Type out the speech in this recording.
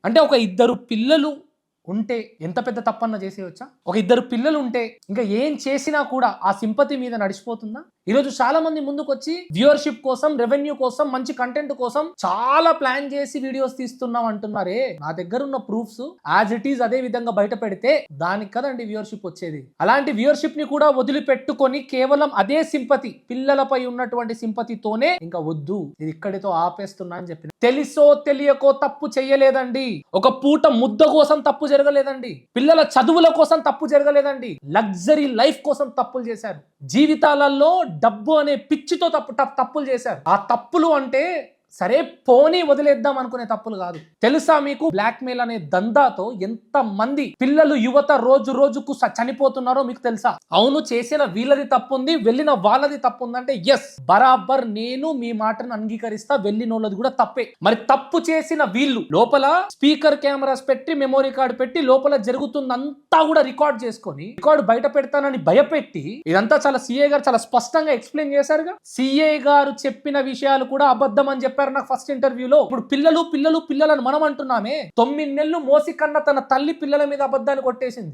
అంటే ఒక ఇద్దరు పిల్లలు ఉంటే ఎంత పెద్ద తప్పన్న చేసేయొచ్చా? ఒక ఇద్దరు పిల్లలు ఉంటే ఇంకా ఏం చేసినా కూడా ఆ సింపతి మీద నడిచిపోతుందా? ఈరోజు చాలా మంది ముందుకొచ్చి వ్యూవర్షిప్ కోసం, రెవెన్యూ కోసం, మంచి కంటెంట్ కోసం చాలా ప్లాన్ చేసి వీడియోస్ తీస్తున్నాం అంటున్నారే. నా దగ్గర ఉన్న ప్రూఫ్స్ యాజ్ ఇట్ ఈస్ అదే విధంగా బయట పెడితే దానికి కదండి వ్యూవర్షిప్ వచ్చేది. అలాంటి వ్యూవర్షిప్ ని కూడా వదిలిపెట్టుకొని కేవలం అదే సింపతి, పిల్లలపై ఉన్నటువంటి సింపతితోనే ఇంకా వద్దు, ఇది ఇక్కడితో ఆపేస్తున్నా అని చెప్పిన. తెలుసో తెలియకో తప్పు చెయ్యలేదండి. ఒక పూట ముద్ద కోసం తప్పు జరగలేదండి. పిల్లల చదువుల కోసం తప్పు జరగలేదండి. లగ్జరీ లైఫ్ కోసం తప్పులు చేశారు. జీవితాలలో డబ్బు అనే పిచ్చితో తప్పులు చేశారు. ఆ తప్పులు అంటే సరే పోనీ వదిలేద్దాం అనుకునే తప్పులు కాదు. తెలుసా మీకు బ్లాక్ మెయిల్ అనే దందాతో ఎంత మంది పిల్లలు, యువత రోజు రోజుకు చనిపోతున్నారో మీకు తెలుసా? అవును, చేసిన వీళ్ళది తప్పు ఉంది, వెళ్ళిన వాళ్ళది తప్పు ఉందంటే ఎస్, బరాబర్ నేను మీ మాటను అంగీకరిస్తా. వెళ్ళినోళ్ళది కూడా తప్పే. మరి తప్పు చేసిన వీళ్ళు లోపల స్పీకర్ కెమెరాస్ పెట్టి, మెమోరీ కార్డు పెట్టి, లోపల జరుగుతుందంతా కూడా రికార్డ్ చేసుకొని, రికార్డు బయట పెడతానని భయపెట్టి, ఇదంతా చాలా సిఏ గారు చాలా స్పష్టంగా ఎక్స్ప్లెయిన్ చేశారుగా. సిఏ గారు చెప్పిన విషయాలు కూడా అబద్ధం అని చెప్పారు నాకు ఫస్ట్ ఇంటర్వ్యూలో. ఇప్పుడు పిల్లలని మనం అంటున్నామే. 9 నెలలు మోసి కన్న తన తల్లి పిల్లల మీద అబద్ధాన్ని కొట్టేసింది.